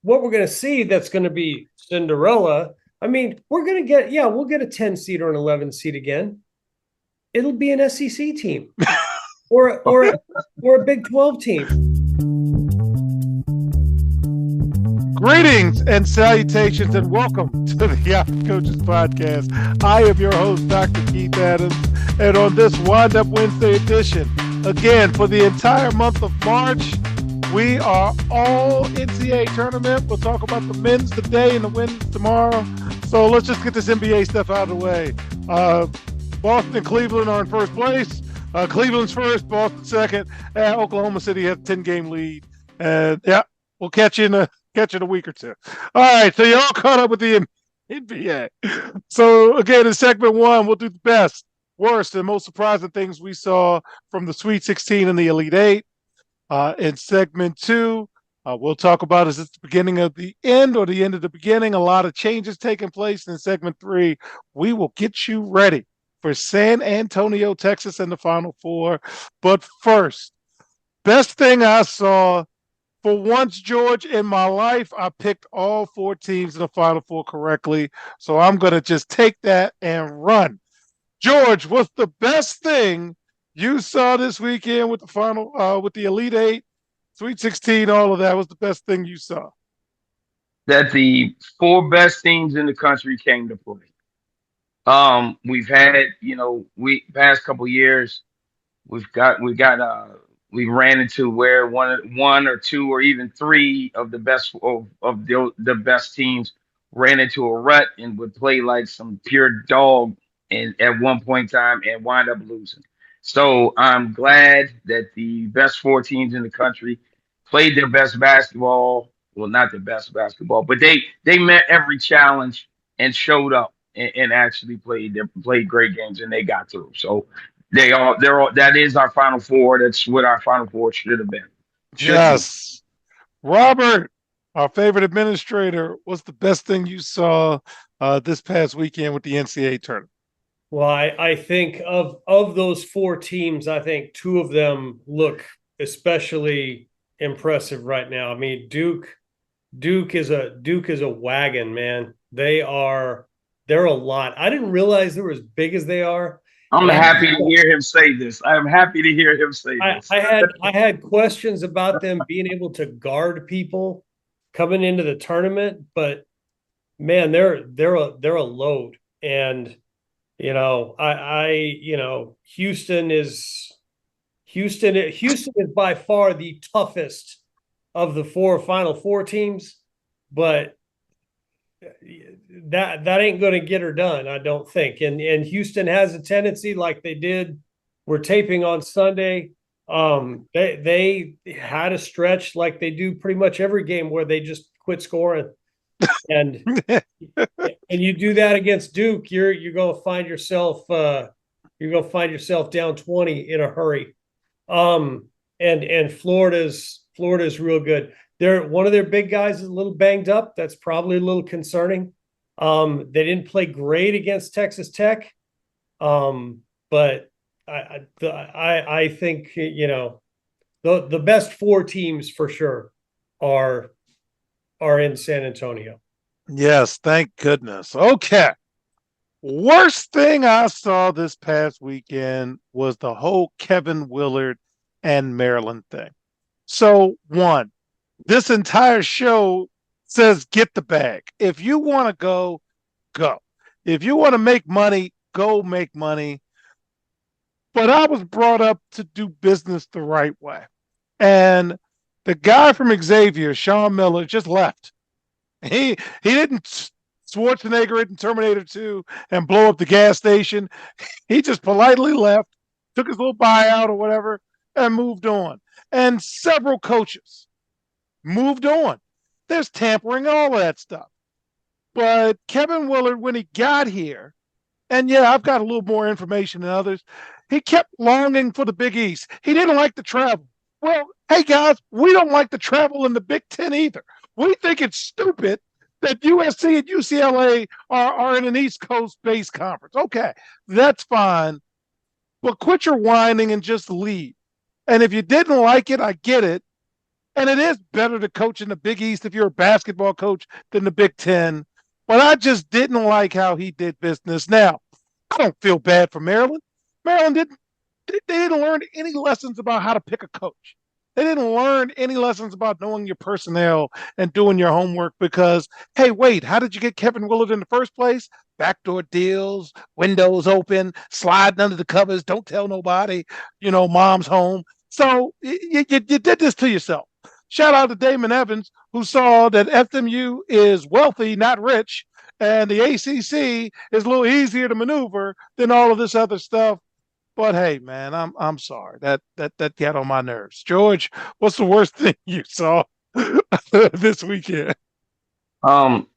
what we're going to see that's going to be Cinderella. I mean, we'll get a 10 seed or an 11 seed again. It'll be an SEC team or a Big 12 team. Greetings and salutations, and welcome to the Yacht Coaches Podcast. I am your host, Dr. Keith Adams, and on this Wind Up Wednesday edition, again, for the entire month of March, we are all NCAA tournament. We'll talk about the men's today and the women's tomorrow. So let's just get this NBA stuff out of the way. Boston and Cleveland are in first place. Cleveland's first, Boston second. Oklahoma City has a 10-game lead. And yeah, we'll catch you in a week or two. All right, so you're all caught up with the NBA. So again, in segment one, we'll do the best, worst, and most surprising things we saw from the Sweet 16 and the Elite Eight. In segment two, we'll talk about is it the beginning of the end or the end of the beginning? A lot of changes taking place. In segment three, we will get you ready for San Antonio, Texas, and the Final Four. But first, best thing I saw. For once, George, in my life, I picked all four teams in the Final Four correctly. So I'm going to just take that and run. George, what's the best thing you saw this weekend with with the Elite Eight, Sweet 16, all of that? Was the best thing you saw? That the four best teams in the country came to play. We've had, we past couple years, we ran into where one or two or even three of the best of the best teams ran into a rut and would play like some pure dog and at one point in time and wind up losing. So I'm glad that the best four teams in the country played their best basketball. Well, not their best basketball, but they met every challenge and showed up and actually played great games and they got through. So they're all that is our Final Four. That's what our Final Four should have been. Should be. Yes. Robert, our favorite administrator, what's the best thing you saw this past weekend with the NCAA tournament? Well, I think of those four teams, I think two of them look especially impressive right now. I mean, Duke is a wagon, man. They're a lot. I didn't realize they were as big as they are. I'm And happy to hear him say this. I am happy to hear him say this. I had questions about them being able to guard people coming into the tournament, but man, they're a load. And Houston is by far the toughest of the four Final Four teams, but that ain't going to get her done, I don't think. And Houston has a tendency, like they did. We're taping on Sunday. They had a stretch like they do pretty much every game where they just quit scoring, and you do that against Duke, you're going to find yourself down 20 in a hurry. And Florida's real good. One of their big guys is a little banged up. That's probably a little concerning. They didn't play great against Texas Tech, but I think the best four teams for sure are in San Antonio. Yes, thank goodness. Okay. Worst thing I saw this past weekend was the whole Kevin Willard and Maryland thing. So, one, this entire show says get the bag. If you want to go, go. If you want to make money, go make money. But I was brought up to do business the right way. And the guy from Xavier, Sean Miller, just left. He didn't Schwarzenegger it in Terminator 2 and blow up the gas station. He just politely left, took his little buyout or whatever, and moved on. And several coaches moved on. There's tampering, all of that stuff. But Kevin Willard, when he got here, and yeah, I've got a little more information than others, he kept longing for the Big East. He didn't like to travel. Well, hey guys, we don't like to travel in the Big Ten either. We think it's stupid that USC and UCLA are in an East Coast based conference. Okay, that's fine. But quit your whining and just leave. And if you didn't like it, I get it. And it is better to coach in the Big East if you're a basketball coach than the Big Ten. But I just didn't like how he did business. Now, I don't feel bad for Maryland. Maryland didn't they didn't learn any lessons about how to pick a coach. They didn't learn any lessons about knowing your personnel and doing your homework because, hey, wait, how did you get Kevin Willard in the first place? Backdoor deals, windows open, sliding under the covers, don't tell nobody, mom's home. So you did this to yourself. Shout out to Damon Evans, who saw that FMU is wealthy, not rich, and the ACC is a little easier to maneuver than all of this other stuff. But hey, man, I'm sorry that got on my nerves. George, what's the worst thing you saw this weekend?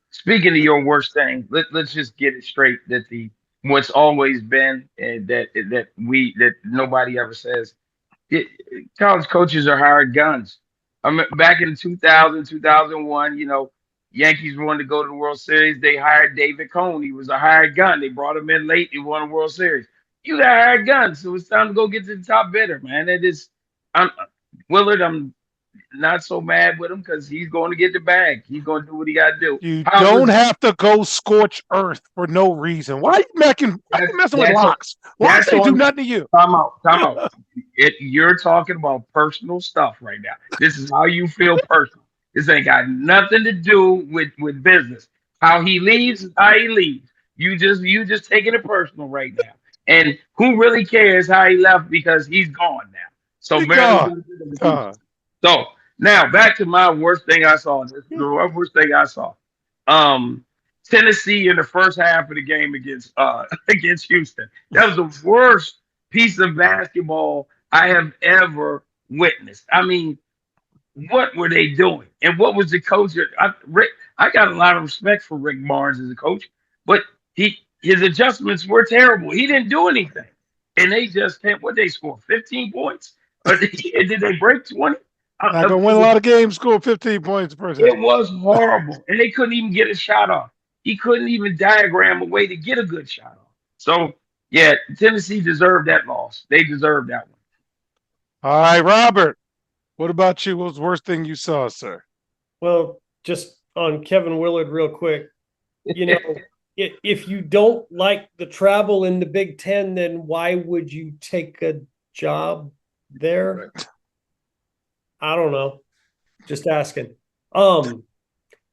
Speaking of your worst thing, let's just get it straight that the what's always been and that nobody ever says it, college coaches are hired guns. I mean, back in 2000, 2001, Yankees wanted to go to the World Series. They hired David Cone. He was a hired gun. They brought him in late. He won the World Series. You got hired guns, so it's time to go get to the top bidder, man. It is. I'm Willard. I'm not so mad with him because he's going to get the bag. He's going to do what he got to do. You don't Howard, have to go scorch earth for no reason. Why are you messing with that's locks? Locks that's ain't do on. nothing to you. Time out. Time out. You're talking about personal stuff right now. This is how you feel personal. This ain't got nothing to do with business. How he leaves, how he leaves. You just taking it personal right now. And who really cares how he left because he's gone now. So Be Maryland's gone. going to do the future. So now back to my worst thing I saw. This is the worst thing I saw. Um, Tennessee in the first half of the game against against Houston. That was the worst piece of basketball I have ever witnessed. I mean, what were they doing? And what was the coach? I got a lot of respect for Rick Barnes as a coach, but his adjustments were terrible. He didn't do anything, and they just can't. What they score 15 points, or did they break 20? Not gonna win a lot of games, score 15 points per se. It was horrible, and they couldn't even get a shot off. He couldn't even diagram a way to get a good shot off. So yeah, Tennessee deserved that loss. They deserved that one. All right, Robert. What about you? What was the worst thing you saw, sir? Well, just on Kevin Willard, real quick, if you don't like the travel in the Big Ten, then why would you take a job there? I don't know. Just asking.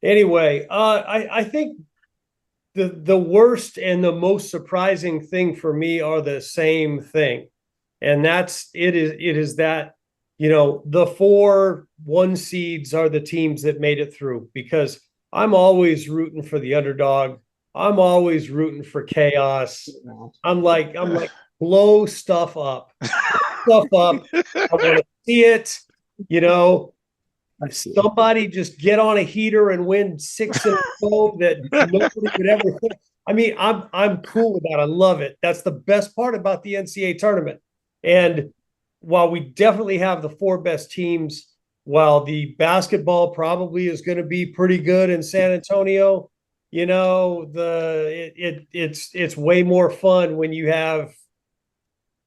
Anyway, I think the worst and the most surprising thing for me are the same thing. And it is that, the 4 1 seeds are the teams that made it through, because I'm always rooting for the underdog. I'm always rooting for chaos. I'm like, blow stuff up. Stuff up. I want to see it, somebody just get on a heater and win 6 in a row that nobody could ever think. I mean, I'm cool with that. I love it. That's the best part about the NCAA tournament. And while we definitely have the 4 best teams, while the basketball probably is going to be pretty good in San Antonio, it's way more fun when you have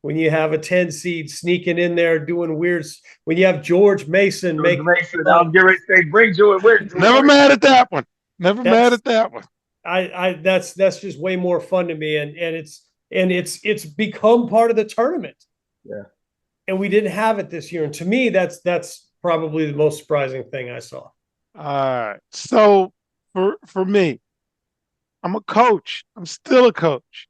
a 10 seed sneaking in there doing weird, when you have George Mason making. I'm getting ready to say, bring George. Never mad at that one. Never mad at that one. That's just way more fun to me, and it's become part of the tournament. Yeah. And we didn't have it this year. And to me, that's probably the most surprising thing I saw. All right. So for me, I'm a coach. I'm still a coach.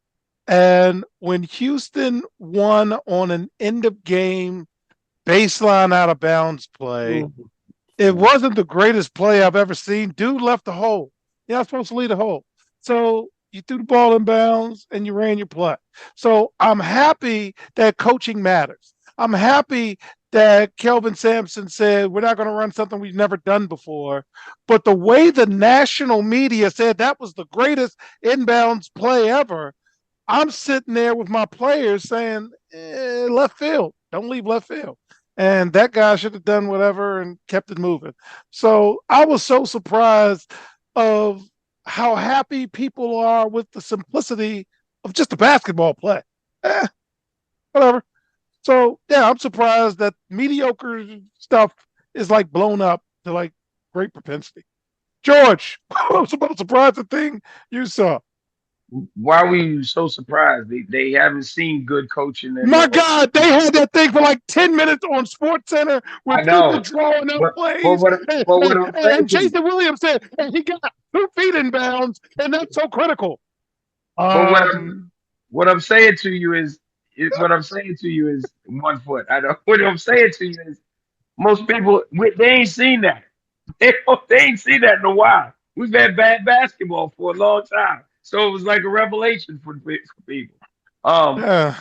And when Houston won on an end of game baseline out of bounds play, it wasn't the greatest play I've ever seen. Dude left the hole. You're not supposed to lead a hole. So you threw the ball in bounds and you ran your play. So I'm happy that coaching matters. I'm happy that Kelvin Sampson said, we're not going to run something we've never done before. But the way the national media said that was the greatest inbounds play ever, I'm sitting there with my players saying, left field, don't leave left field. And that guy should have done whatever and kept it moving. So I was so surprised of how happy people are with the simplicity of just a basketball play. Whatever. So, yeah, I'm surprised that mediocre stuff is like blown up to like great propensity. George, what's the most surprising thing you saw? Why were you so surprised? They haven't seen good coaching in My the. God, they had that thing for like 10 minutes on Sports Center I with people know, drawing up but plays. what I'm And saying to you, Jason Williams said he got 2 feet in bounds, and that's so critical. but Um, what I'm saying to you what I'm saying to you is 1 foot. I know what I'm saying to you is most people they ain't seen that. They ain't seen that in a while. We've had bad basketball for a long time, so it was like a revelation for people. Um, yeah.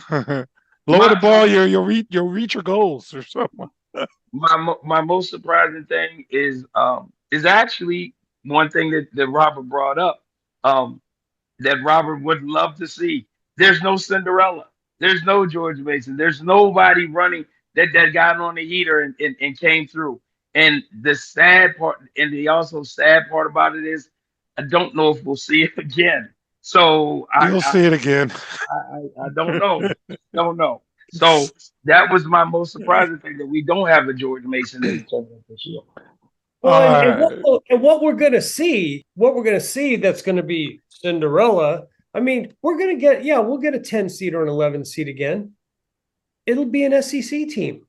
Lower the my ball, you'll reach your goals or something. my most surprising thing is actually one thing that Robert brought up. That Robert would love to see. There's no Cinderella. There's no George Mason. There's nobody running that got on the heater and came through. And the sad part, and the also sad part about it is, I don't know if we'll see it again. So You'll see it again. I don't know, don't know. So that was my most surprising thing that we don't have a George Mason in the tournament this year. Well, All and right. what we're gonna see that's gonna be Cinderella. I mean, we'll get a 10 seed or an 11 seed again. It'll be an SEC team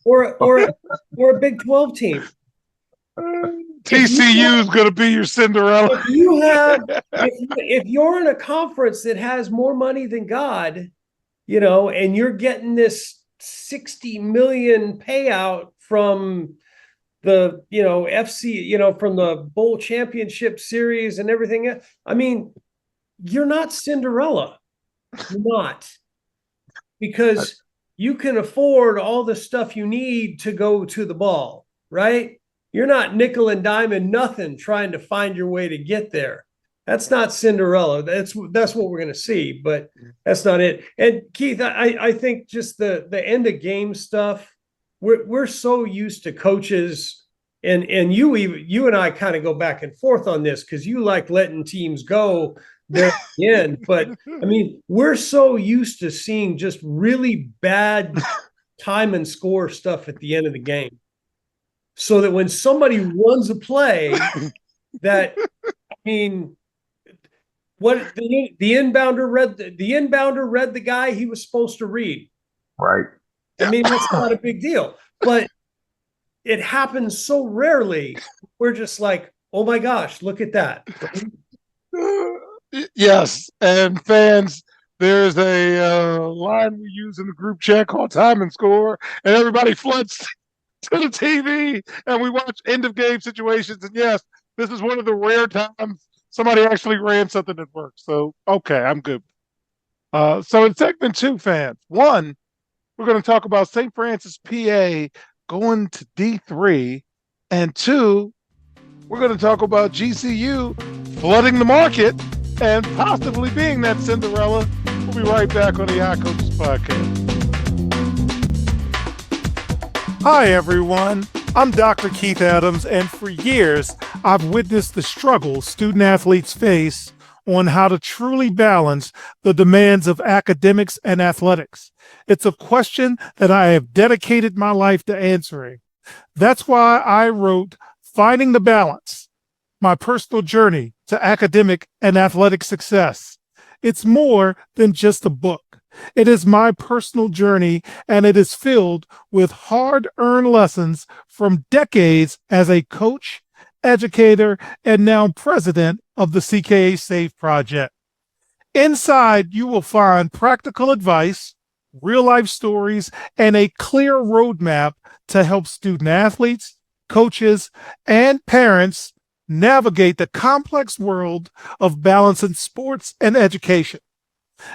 or a Big 12 team. TCU is going to be your Cinderella. If you have if you're in a conference that has more money than God, and you're getting this 60 million payout from the FC, from the bowl championship series and everything. I mean, you're not Cinderella. You're not, because you can afford all the stuff you need to go to the ball, right? You're not nickel and diamond nothing trying to find your way to get there. That's not Cinderella. That's what we're going to see, but that's not it. And Keith, I think just the end of game stuff. We're so used to coaches, and you and I kind of go back and forth on this because you like letting teams go there at the end. But I mean, we're so used to seeing just really bad time and score stuff at the end of the game, so that when somebody runs a play that, I mean, what the inbounder read the guy he was supposed to read. Right. I mean, that's not a big deal, but it happens so rarely. We're just like, oh my gosh, look at that. Yes, and fans, there's a line we use in the group chat called time and score, and everybody floods to the TV and we watch end of game situations. And yes, this is one of the rare times somebody actually ran something that worked. So okay, I'm good. So in segment 2, fans, 1, we're going to talk about St. Francis, PA going to D3, and 2, we're going to talk about GCU flooding the market and possibly being that Cinderella. We'll be right back on the High Coaches Podcast. Hi, everyone. I'm Dr. Keith Adams, and for years, I've witnessed the struggles student athletes face on how to truly balance the demands of academics and athletics. It's a question that I have dedicated my life to answering. That's why I wrote Finding the Balance, my personal journey to academic and athletic success. It's more than just a book. It is my personal journey, and it is filled with hard-earned lessons from decades as a coach, educator, and now president of the CKA SAFE Project. Inside, you will find practical advice, real-life stories, and a clear roadmap to help student athletes, coaches, and parents navigate the complex world of balancing sports and education.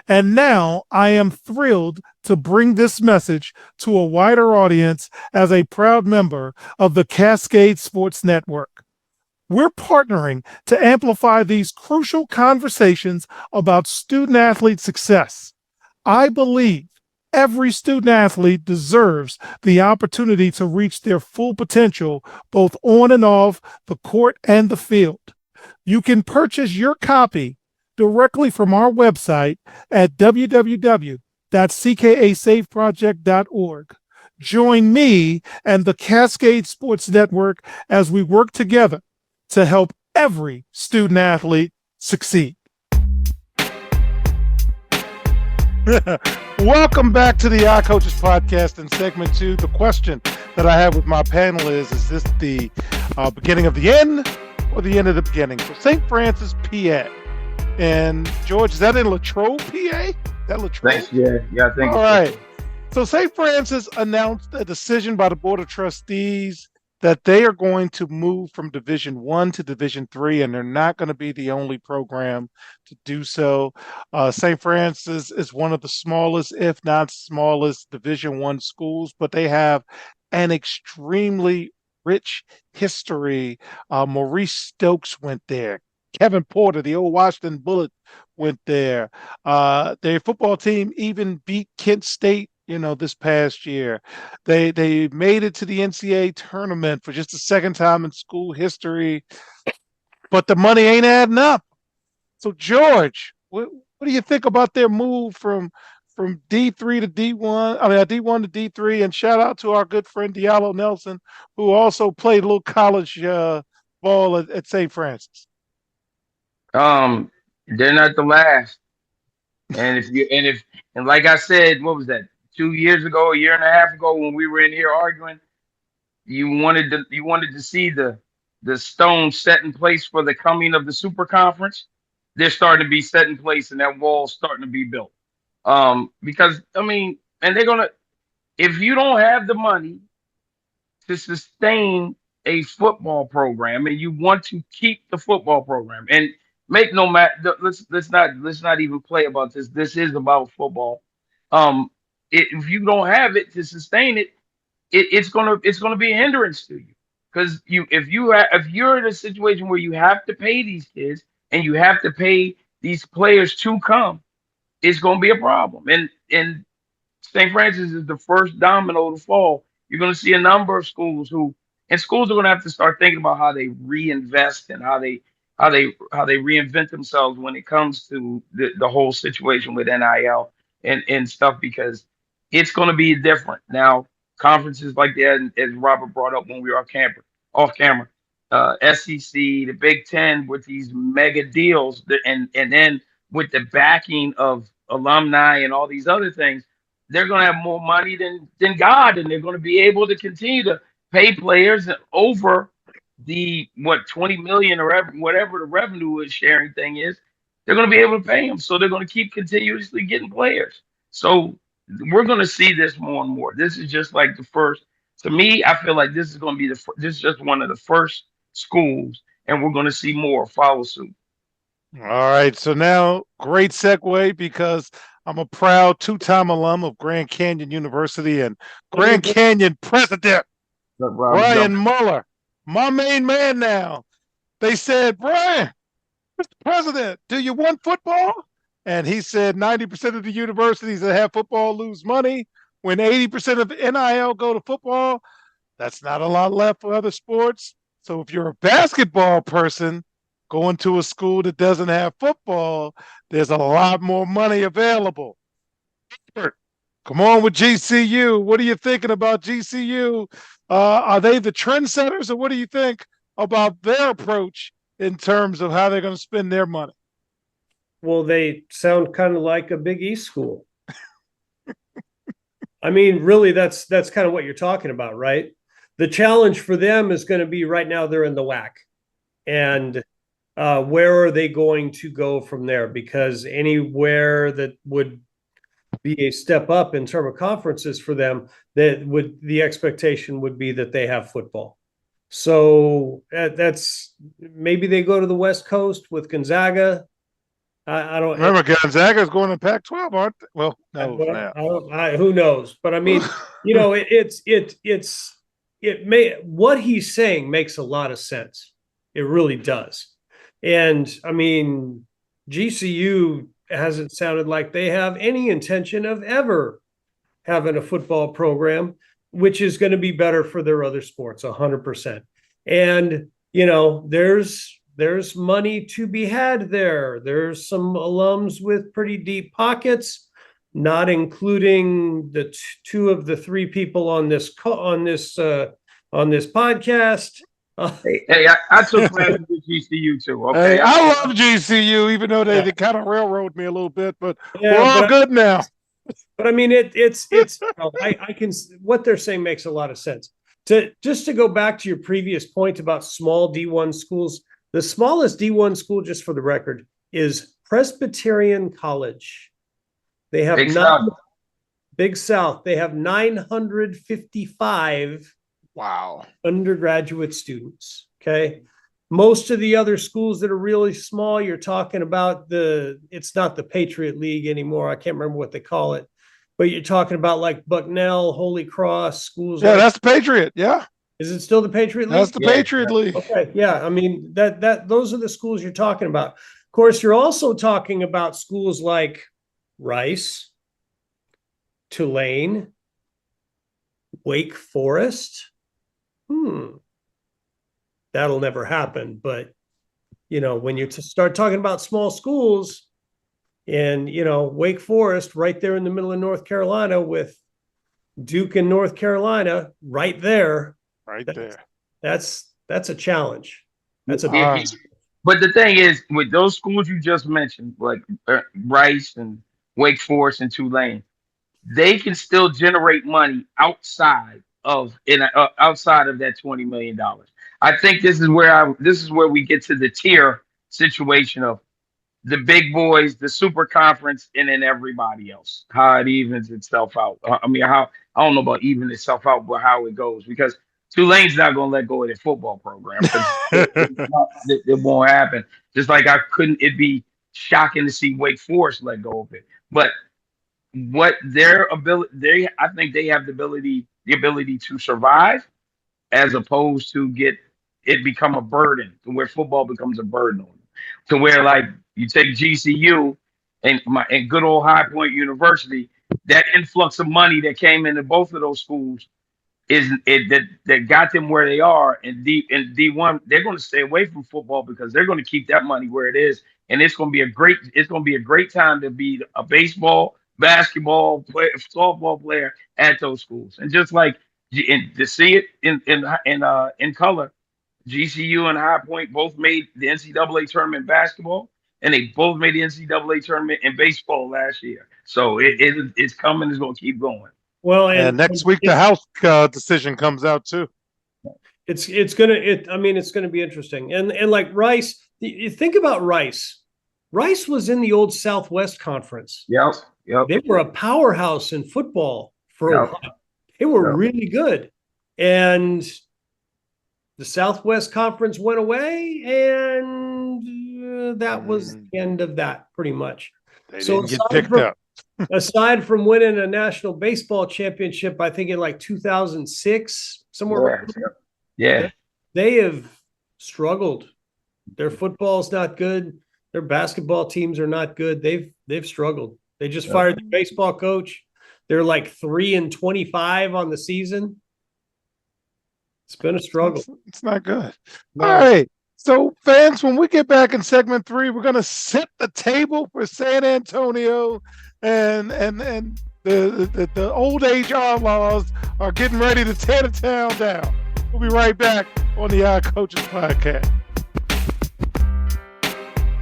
And now I am thrilled to bring this message to a wider audience as a proud member of the Cascade Sports Network. We're partnering to amplify these crucial conversations about student-athlete success. I believe every student-athlete deserves the opportunity to reach their full potential, both on and off the court and the field. You can purchase your copy directly from our website at www.ckasafeproject.org. Join me and the Cascade Sports Network as we work together to help every student athlete succeed. Welcome back to the iCoaches Podcast in segment 2. The question that I have with my panel is this the beginning of the end or the end of the beginning? So St. Francis, PA. And George, is that in Latrobe, PA? Is that Latrobe? Thanks, yeah, I think. All right. So St. Francis announced a decision by the Board of Trustees that they are going to move from Division I to Division III, and they're not going to be the only program to do so. St. Francis is one of the smallest, if not smallest, Division I schools, but they have an extremely rich history. Maurice Stokes went there. Kevin Porter, the old Washington Bullet, went there. Their football team even beat Kent State, this past year. They made it to the NCAA tournament for just the second time in school history, but the money ain't adding up. So, George, what do you think about their move from D3 to D1? D1 to D3, and shout out to our good friend Diallo Nelson, who also played a little college ball at St. Francis. They're not the last. And like I said, what was that? 2 years ago, a year and a half ago, when we were in here arguing, you wanted to see the stone set in place for the coming of the super conference. They're starting to be set in place, and that wall's starting to be built. Because and they're gonna, if you don't have the money to sustain a football program, and you want to keep the football program, and make no matter, let's not even play about this. This is about football. If you don't have it to sustain it, it's gonna be a hindrance to you, because if you're in a situation where you have to pay these kids and you have to pay these players to come, it's gonna be a problem. And St. Francis is the first domino to fall. You're going to see a number of schools schools are going to have to start thinking about how they reinvest and how they reinvent themselves when it comes to the whole situation with NIL and stuff, because it's going to be different. Now, conferences like that, as Robert brought up when we were off camera, SEC, the Big Ten, with these mega deals, and then with the backing of alumni and all these other things, they're going to have more money than God, and they're going to be able to continue to pay players over the 20 million or whatever the revenue sharing thing is. They're going to be able to pay them, so they're going to keep continuously getting players. So we're going to see this more and more. This is just like the first. To me, I feel like this is going to be this is just one of the first schools, and we're going to see more follow suit. All right, so now great segue, because I'm a proud two-time alum of Grand Canyon University and Grand Canyon president Brian Muller, my main man now. They said, Brian, Mr. President, do you want football? And he said 90% of the universities that have football lose money. When 80% of NIL go to football, that's not a lot left for other sports. So if you're a basketball person going to a school that doesn't have football, there's a lot more money available. Come on with GCU. What are you thinking about GCU? Are they the trendsetters, or what do you think about their approach in terms of how they're going to spend their money? Well, they sound kind of like a Big East school. I mean, really, that's kind of what you're talking about, right? The challenge for them is going to be, right now they're in the WAC, and where are they going to go from there? Because anywhere that would be a step up in terms of conferences for them, the expectation would be that they have football. So that's, maybe they go to the West Coast with Gonzaga. I don't remember. Gonzaga is going to Pac-12, aren't they? Well, no, who knows? But I mean, what he's saying makes a lot of sense. It really does. And I mean, GCU hasn't sounded like they have any intention of ever having a football program, which is going to be better for their other sports, 100%. And, there's money to be had there. There's some alums with pretty deep pockets. not including the two of the three people on this podcast. Hey, I took classes at GCU too. Okay, Hey, I love GCU, even though they kind of railroad me a little bit, but we're all good now. But I mean, I can, what they're saying makes a lot of sense. To go back to your previous point about small D1 schools, the smallest D1 school, just for the record, is Presbyterian College. They have Big South. They have 955 undergraduate students. Okay. Most of the other schools that are really small, you're talking about it's not the Patriot League anymore. I can't remember what they call it, but you're talking about like Bucknell, Holy Cross schools. Yeah, that's the Patriot. Yeah. Is it still the Patriot League? That's the Patriot League. Okay. Yeah. I mean, those are the schools you're talking about. Of course, you're also talking about schools like Rice, Tulane, Wake Forest. That'll never happen. But, when you start talking about small schools and, Wake Forest right there in the middle of North Carolina with Duke and North Carolina right there. That's a challenge. But the thing is, with those schools you just mentioned, like Rice and Wake Forest and Tulane, they can still generate money outside of that $20 million. I think this is where we get to the tier situation of the big boys, the super conference, and then everybody else. How it evens itself out. I don't know about even itself out, but how it goes, because Tulane's not going to let go of their football program. It won't happen. Just like it'd be shocking to see Wake Forest let go of it. But what their ability, I think they have the ability to survive, as opposed to get it become a burden, to where football becomes a burden on them. To where, like, you take GCU and good old High Point University, that influx of money that came into both of those schools that got them where they are. And D1, they're going to stay away from football because they're going to keep that money where it is, and it's going to be a great time to be a baseball, basketball player, softball player at those schools. And just like to see it in color, GCU and High Point both made the NCAA tournament in basketball, and they both made the NCAA tournament in baseball last year. So it's coming. It's going to keep going. Well, and next week the House decision comes out too. It's going to be interesting. And like Rice, you think about Rice. Rice was in the old Southwest Conference. Yep. They were a powerhouse in football for a while. They were really good. And the Southwest Conference went away, and that was the end of that, pretty much. They didn't get picked up. Aside from winning a national baseball championship, I think in like 2006, somewhere. Yeah. They have struggled. Their football's not good. Their basketball teams are not good. They've struggled. They just fired the baseball coach. They're like 3-25 on the season. It's been a struggle. It's not good. No. All right. So, fans, when we get back in segment 3, we're going to set the table for San Antonio, and the old age outlaws are getting ready to tear the town down. We'll be right back on the iCoaches Podcast.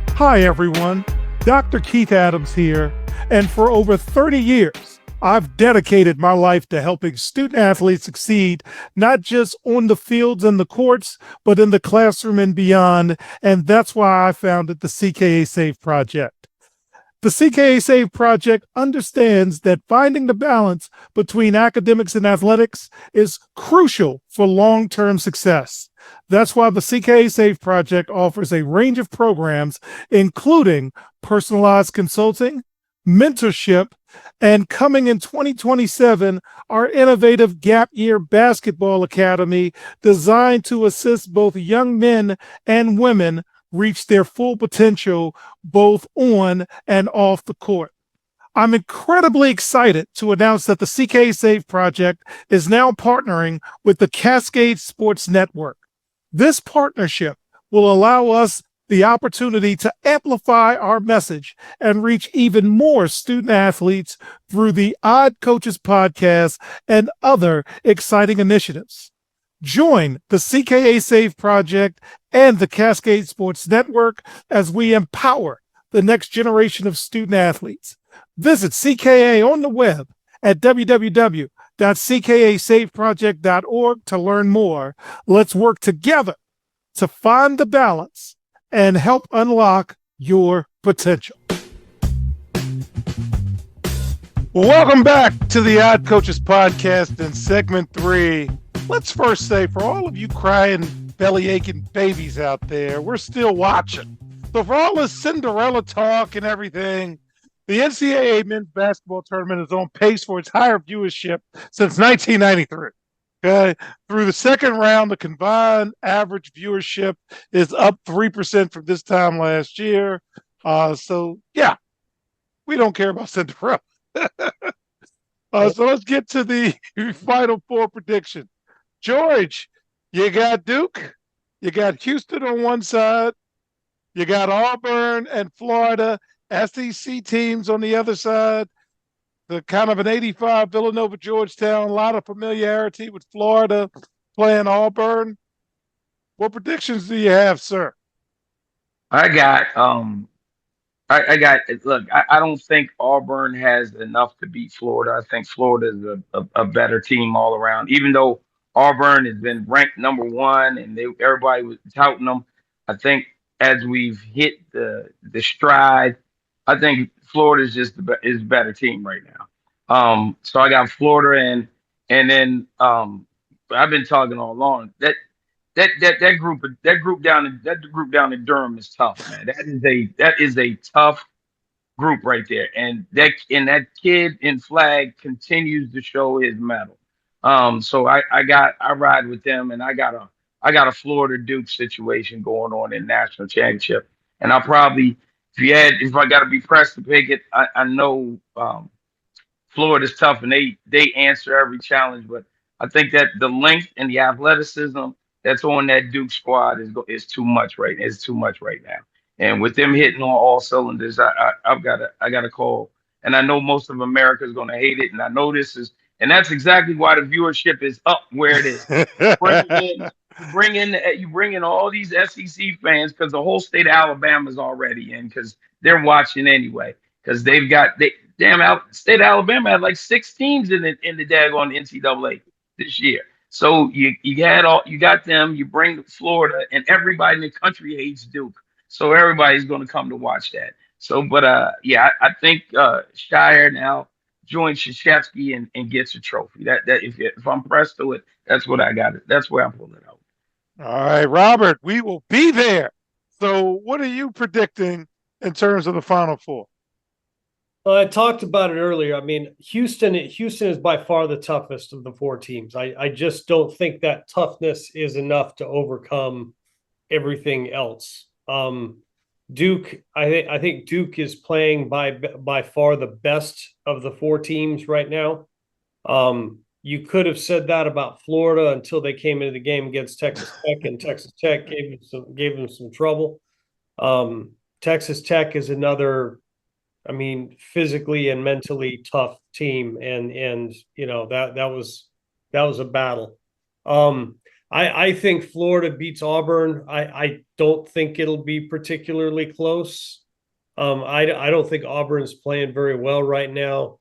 Hi, everyone. Dr. Keith Adams here, and for over 30 years, I've dedicated my life to helping student athletes succeed, not just on the fields and the courts, but in the classroom and beyond. And that's why I founded the CKA Save Project. The CKA Save Project understands that finding the balance between academics and athletics is crucial for long-term success. That's why the CKA Save Project offers a range of programs, including personalized consulting, mentorship, and coming in 2027, our innovative Gap Year Basketball Academy, designed to assist both young men and women reach their full potential, both on and off the court. I'm incredibly excited to announce that the CKA Save Project is now partnering with the Cascade Sports Network. This partnership will allow us the opportunity to amplify our message and reach even more student athletes through the Odd Coaches podcast and other exciting initiatives. Join the CKA Save Project and the Cascade Sports Network as we empower the next generation of student athletes. Visit CKA on the web at www.ckasaveproject.org to learn more. Let's work together to find the balance and help unlock your potential. Welcome back to the Odd Coaches podcast in segment 3. Let's first say, for all of you crying, belly aching babies out there, we're still watching. So for all this Cinderella talk and everything, the NCAA men's basketball tournament is on pace for its higher viewership since 1993. Okay, through the second round, the combined average viewership is up 3% from this time last year. So yeah, we don't care about Cinderella. So let's get to the Final Four prediction. George, you got Duke, you got Houston on one side, you got Auburn and Florida, SEC teams on the other side. The kind of an 85 Villanova Georgetown, a lot of familiarity with Florida playing Auburn. What predictions do you have, sir? I got I got look. I don't think Auburn has enough to beat Florida. I think Florida is a better team all around. Even though Auburn has been ranked number one and everybody was touting them, I think as we've hit the stride, I think Florida is just is a better team right now. So I got Florida and then I've been talking all along that group down in Durham is tough, man. That is a tough group right there, and that kid in flag continues to show his mettle. So I ride with them, and I got a Florida Duke situation going on in national championship, and I'll probably if I got to be pressed to pick it, I know Florida's tough and they answer every challenge, but I think that the length and the athleticism that's on that Duke squad is too much right. It's too much right now. And with them hitting on all cylinders, I got a call, and I know most of America is going to hate it, and I know this is, and that's exactly why the viewership is up where it is. You bring in all these SEC fans because the whole state of Alabama is already in because they're watching anyway because state of Alabama had like 6 teams in the daggone NCAA this year. So you got them. You bring Florida, and everybody in the country hates Duke. So everybody's going to come to watch that. So, but yeah, I think Shire now joins Krzyzewski and gets a trophy. That if I'm pressed to it, that's what I got. That's where I'm pulling it out. All right, Robert, we will be there. So what are you predicting in terms of the Final Four? I talked about it earlier. I mean, Houston is by far the toughest of the 4 teams. I just don't think that toughness is enough to overcome everything else. Duke, I think Duke is playing by far the best of the 4 teams right now. You could have said that about Florida until they came into the game against Texas Tech, and Texas Tech gave them some trouble. Texas Tech is another, I mean, physically and mentally tough team, and you know that was a battle. I think Florida beats Auburn. I don't think it'll be particularly close. I don't think Auburn's playing very well right now.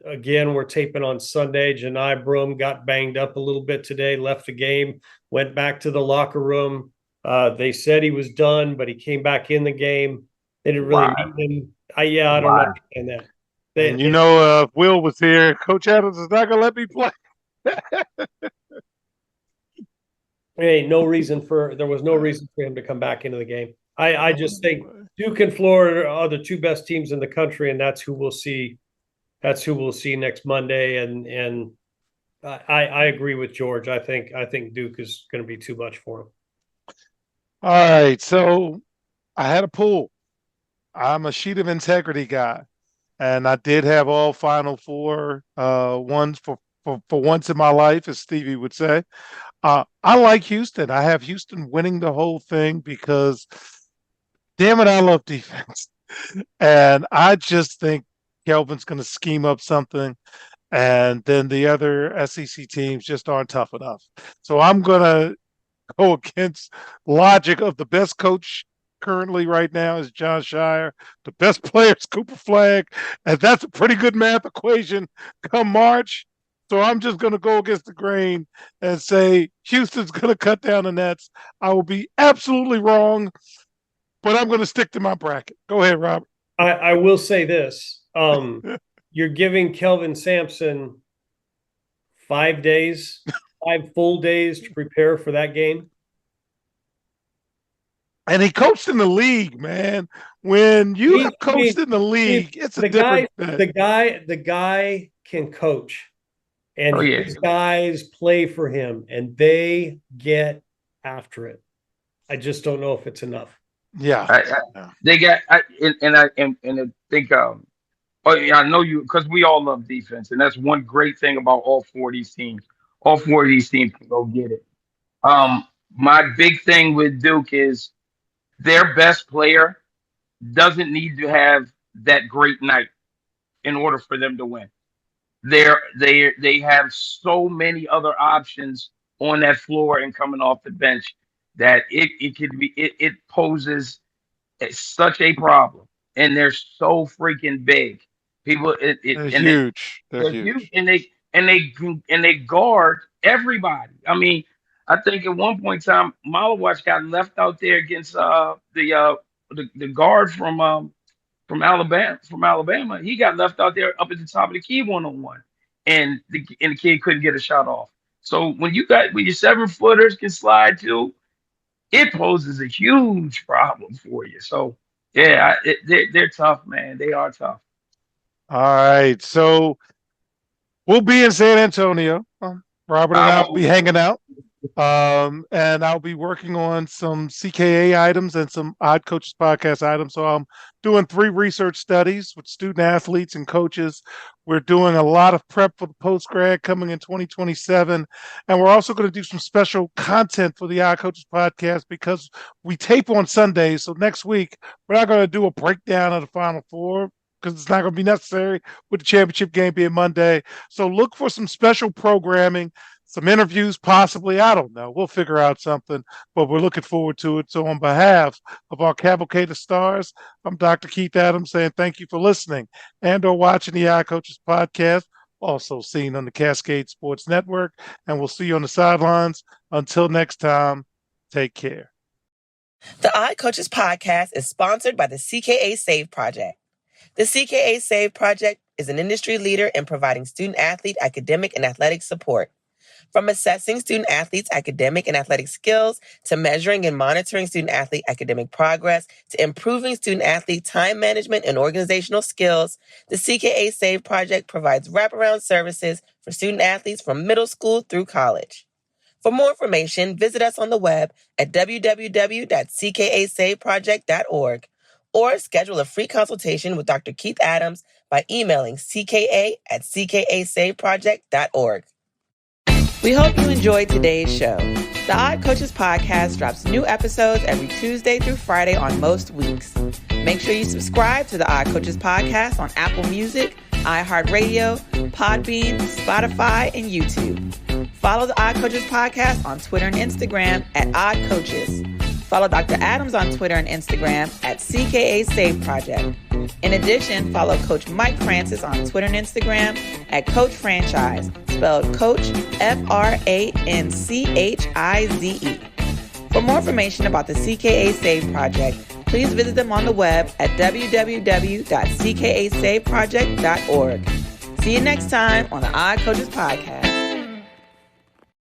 Again, we're taping on Sunday. Janai Brum got banged up a little bit today, left the game, went back to the locker room. They said he was done, but he came back in the game. They didn't really need him. I don't understand that. If Will was here, Coach Adams is not going to let me play. Hey, there was no reason for him to come back into the game. I just think Duke and Florida are the 2 best teams in the country, and that's who we'll see. That's who we'll see next Monday. And I agree with George. I think Duke is going to be too much for him. All right, so I had a pool. I'm a sheet of integrity guy, and I did have all Final Four ones for once in my life, as Stevie would say. I like Houston. I have Houston winning the whole thing because, damn it, I love defense. And I just think Kelvin's going to scheme up something, and then the other SEC teams just aren't tough enough. So I'm going to go against logic of the best coach currently right now is John Shire. The best player is Cooper Flagg, and that's a pretty good math equation come March. So I'm just going to go against the grain and say Houston's going to cut down the nets. I will be absolutely wrong, but I'm going to stick to my bracket. Go ahead, Robert. I will say this. You're giving Kelvin Sampson 5 days, 5 full days to prepare for that game. And he coached in the league, man. When you have coached in the league, it's a different thing. The guy can coach. And his guys play for him, and they get after it. I just don't know if it's enough. Yeah, they got. I think. Oh yeah, I know you because we all love defense, and that's one great thing about all 4 of these teams. All 4 of these teams can go get it. My big thing with Duke is their best player doesn't need to have that great night in order for them to win. They have so many other options on that floor and coming off the bench that it poses such a problem, and they're so freaking big. People, they're huge. They're huge, and they guard everybody. I mean, I think at one point in time, Malawach got left out there against the guard from Alabama. He got left out there up at the top of the key 1-on-1, and the kid couldn't get a shot off. So when your 7-footers can slide too, it poses a huge problem for you. So yeah, they're tough, man. They are tough. All right, so we'll be in San Antonio. Robert and I will be hanging out. And I'll be working on some CKA items and some Odd Coaches Podcast items. So I'm doing 3 research studies with student athletes and coaches. We're doing a lot of prep for the post-grad coming in 2027. And we're also going to do some special content for the Odd Coaches Podcast because we tape on Sundays. So next week, we're not going to do a breakdown of the Final Four because it's not going to be necessary with the championship game being Monday. So look for some special programming, some interviews, possibly. I don't know. We'll figure out something, but we're looking forward to it. So on behalf of our cavalcade of stars, I'm Dr. Keith Adams saying thank you for listening and or watching the Odd Coaches Podcast, also seen on the Cascade Sports Network. And we'll see you on the sidelines. Until next time, take care. The Odd Coaches Podcast is sponsored by the CKA Save Project. The CKA Save Project is an industry leader in providing student-athlete academic and athletic support. From assessing student-athletes' academic and athletic skills, to measuring and monitoring student-athlete academic progress, to improving student-athlete time management and organizational skills, the CKA Save Project provides wraparound services for student-athletes from middle school through college. For more information, visit us on the web at www.ckasaveproject.org or schedule a free consultation with Dr. Keith Adams by emailing cka@ckasaveproject.org. We hope you enjoyed today's show. The Odd Coaches Podcast drops new episodes every Tuesday through Friday on most weeks. Make sure you subscribe to the Odd Coaches Podcast on Apple Music, iHeartRadio, Podbean, Spotify, and YouTube. Follow the Odd Coaches Podcast on Twitter and Instagram at Odd Coaches. Follow Dr. Adams on Twitter and Instagram at CKA Save Project. In addition, follow Coach Mike Francis on Twitter and Instagram at Coach Franchise, spelled Coach FRANCHIZE. For more information about the CKA Save Project, please visit them on the web at www.ckasaveproject.org. See you next time on the Odd Coaches Podcast.